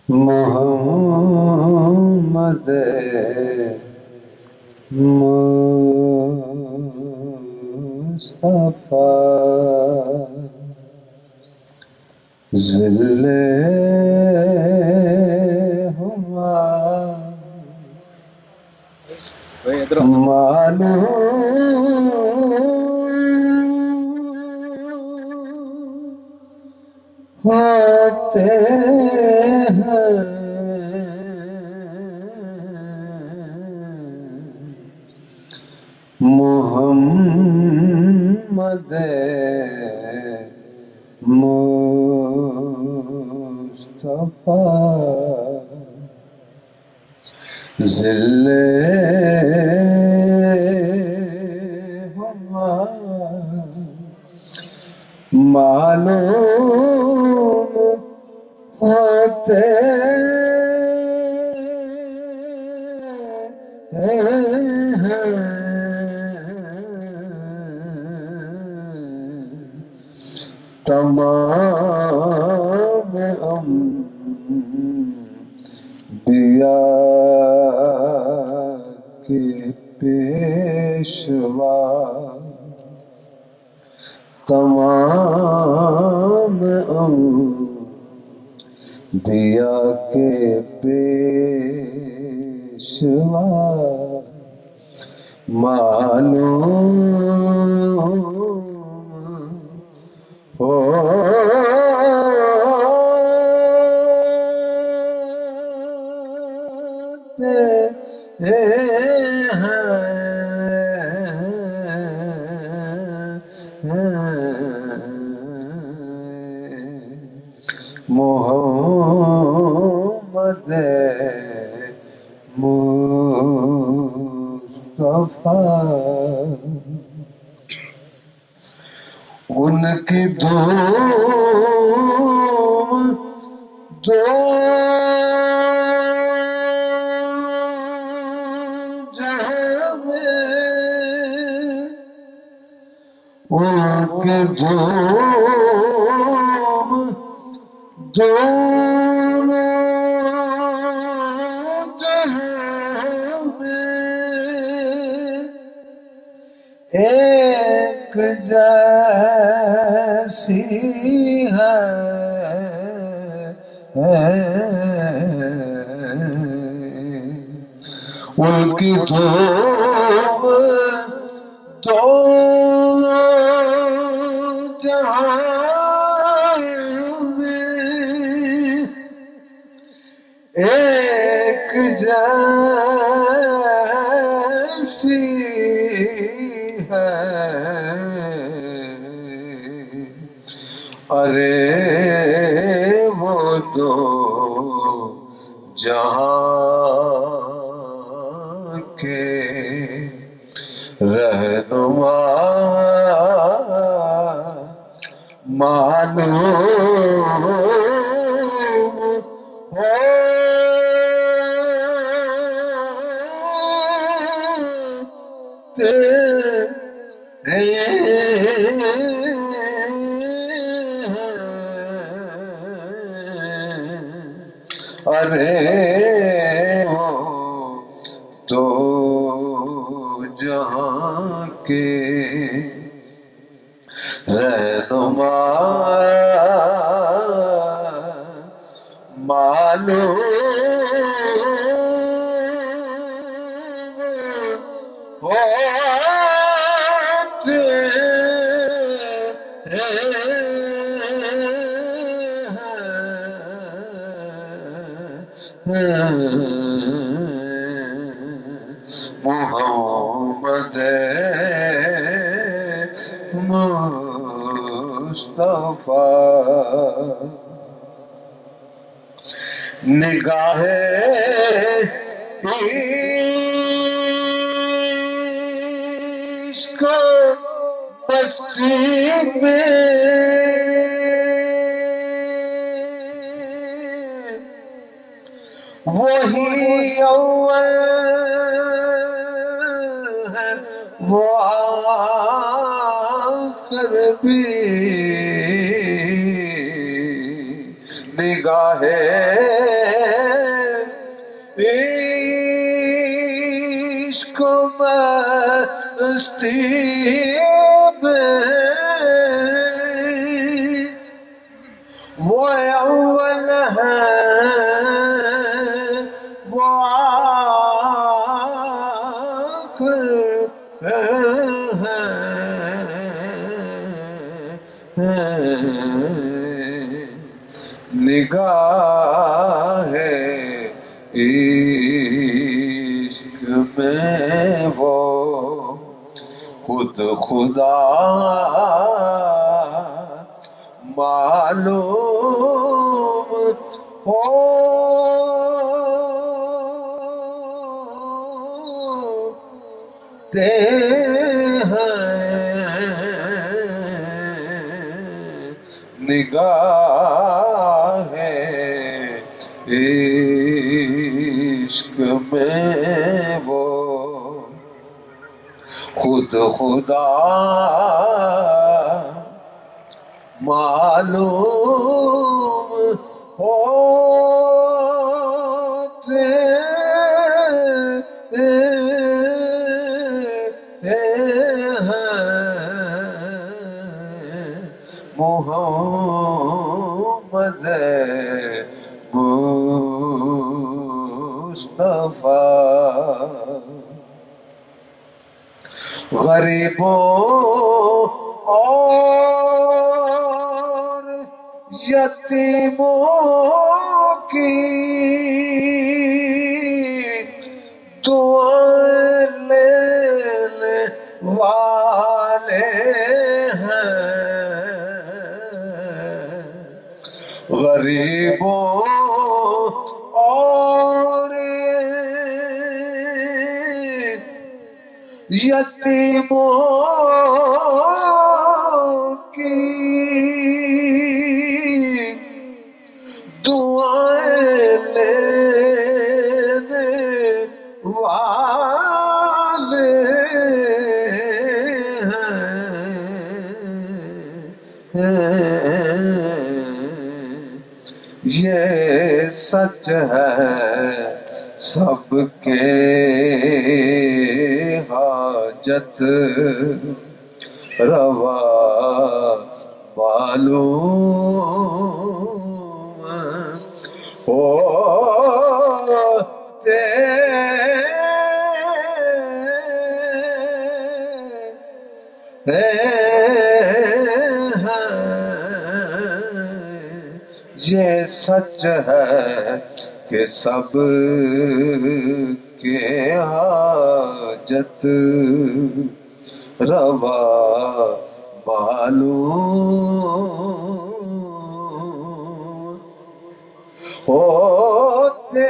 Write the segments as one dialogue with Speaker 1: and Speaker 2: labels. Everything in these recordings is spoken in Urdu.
Speaker 1: محمد مصطفیٰ ذل ہما معلوم ہوتے ہیں محمد مصطفیٰ ذل ہما معلوم ہوتے ہیں تمام انبیاء کے پیشوا تمام انبیاء کے پیشوا معلوم ہوتے محمد مصطفیٰ ان کی دو جہاں میں ان کے دونوں جہاں میں ایک جیسی ہے ان کی دونوں جہاں میں ایک جیسی ہے ارے وہ دو جہاں کے رہنما معلوم ہوتے ارے وہ تو جہاں کے رہنما معلوم ہوتے محمد مصطفیٰ نگاہ عشق مستی میں وہی اول ہے وہ آخر بھی نگاہ عشق مستی میں وہ اول ہے وہ آخر نگاہ عشق میں وہ خود خدا معلوم ہوتے نگاہ عشق میں وہ خود خدا معلوم ہوتے محمد مصطفیٰ غریبوں اور یتیموں کی دعائیں لینے والے ہیں غریبوں اور یتیموں کی دعائیں لینے والے ہیں یہ سچ ہے سب کے حاجت روا معلوم ہوتے یہ سچ ہے کہ سب کے حاجت روا معلوم ہوتے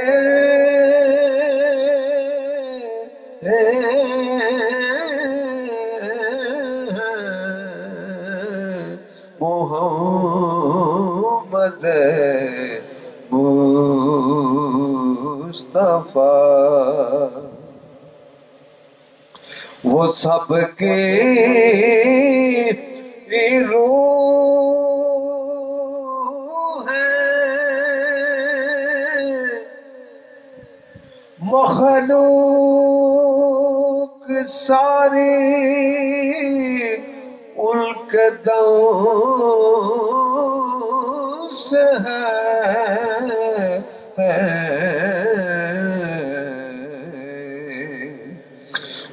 Speaker 1: محمد مصطفیٰ وہ سب کی روح ہے مخلوق ساری ان کے دم سے ہے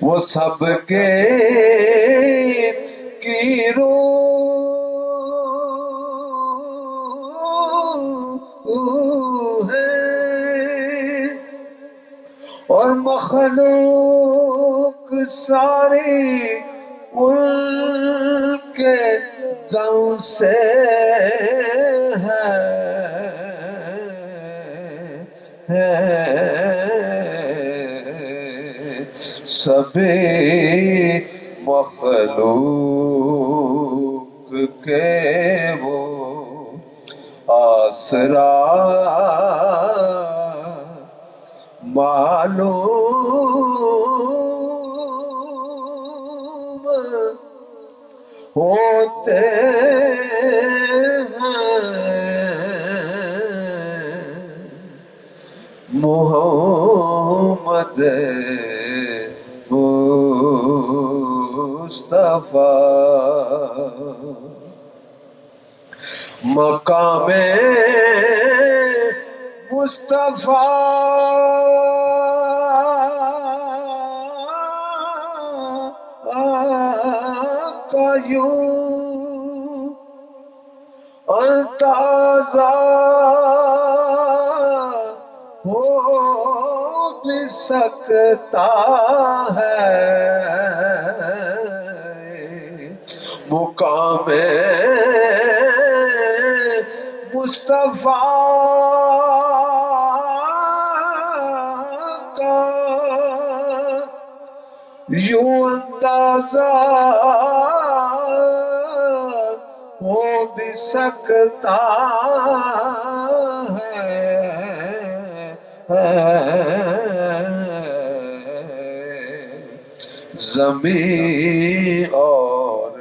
Speaker 1: وہ سب کے کی روح ہے اور مخلوق ساری ان کے دم سے ہے سبھی مخلوق کے وہ آسرا معلوم ہوتے ہیں محمد مصطفیٰ مقام مصطفیٰ کا یوں اندازہ ہو بھی سکتا ہے مقام مصطفیٰ کا یوں اندازہ ہو بھی سکتا ہے زمین اور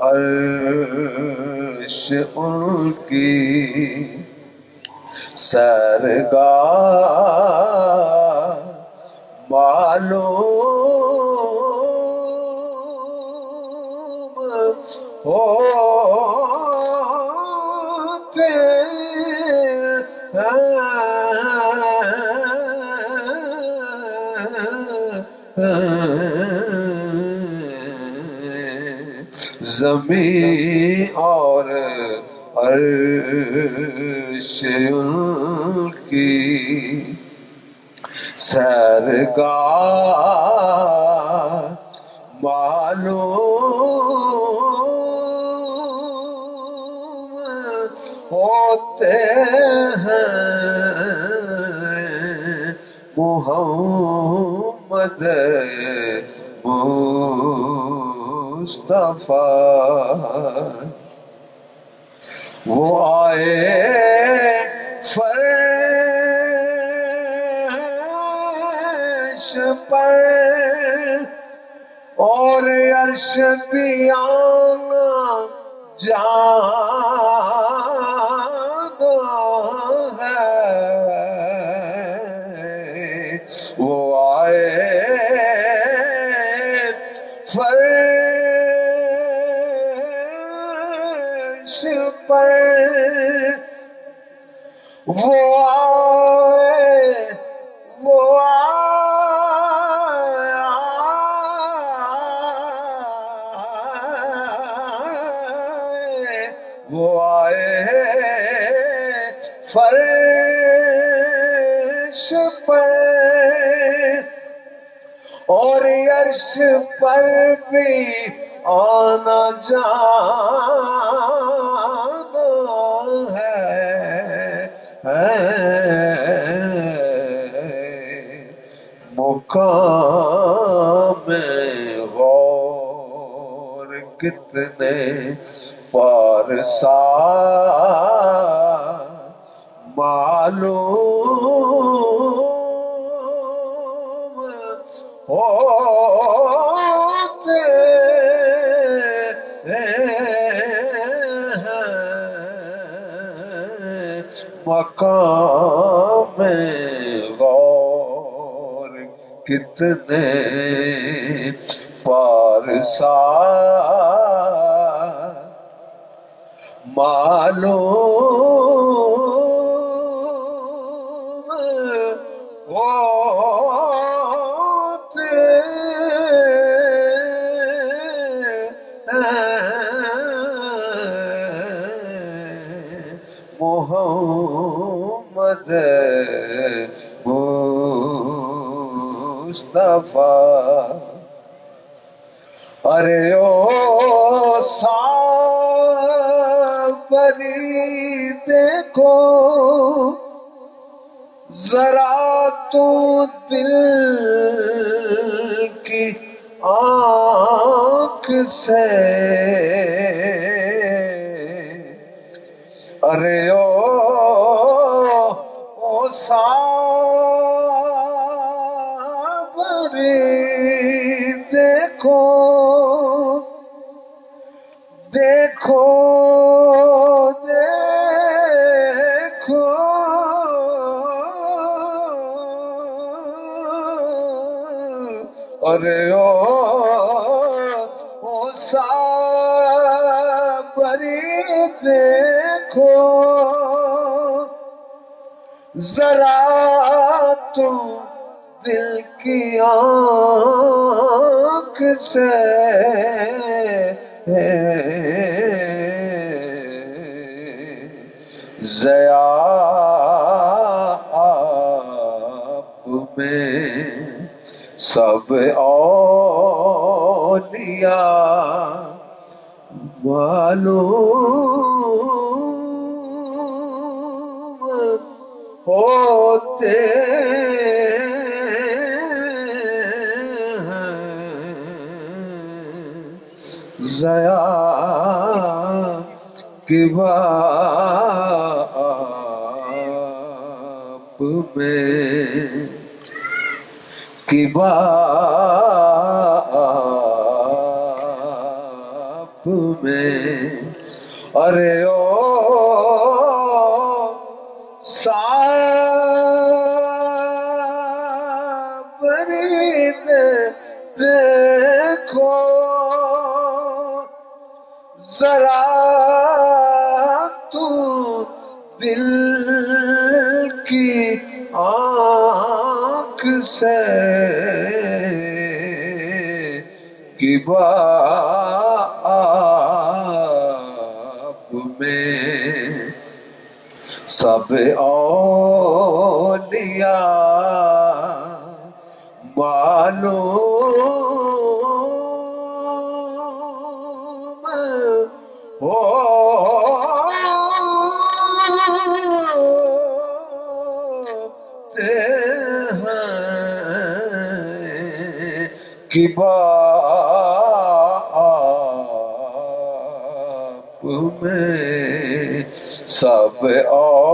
Speaker 1: عرش ان کی سرگاہ معلوم ہوتے زمین اور عرش ان کی سرگاہ معلوم ہوتے ہیں محمد مصطفیٰ وہ آئے فرش پر اور عرش بھی آنا جانا ہے وہ آئے فرش پر وہ آئے فرش پر اور عرش پر بھی آنا جانا ہے مقام غور کتنے پارسا معلوم ہوتے ہیں مقام غور کتنے پارسا معلوم ہوتے محمد مصطفیٰ ارے او ساوری دیکھو ذرا تو دل کی آنکھ سے ارے او ساوری دیکھو دیکھو دیکھو ارے او صابری دیکھو ذرا تم دل کی آنکھ سے ضیا آپ میں سب اولیاء معلوم ہوتے ہیں ضیا کی باب میں کی باب میں ارے او صابری دیکھو ذرا تو دل کی آنکھ سے کی باب میں سب اولیاء معلوم ہوتے ہیں کی باب میں سب اولیاء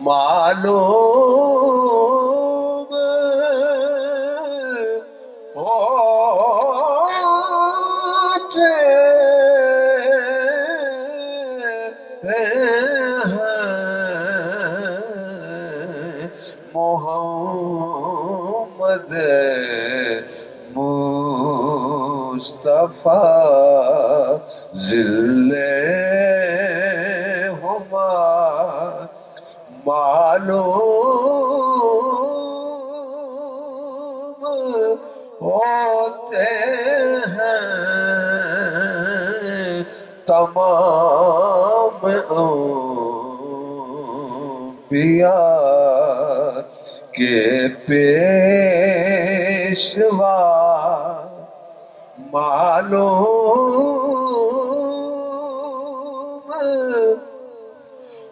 Speaker 1: معلوم ہوتے ہیں محمد مصطفیٰ ذل ہما معلوم ہوتے ہیں تمام انبیاء کے پیشوا معلوم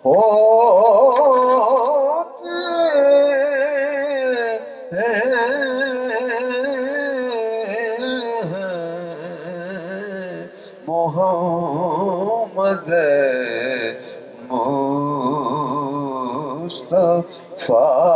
Speaker 1: ہوتے ہیں محمد مصطفیٰ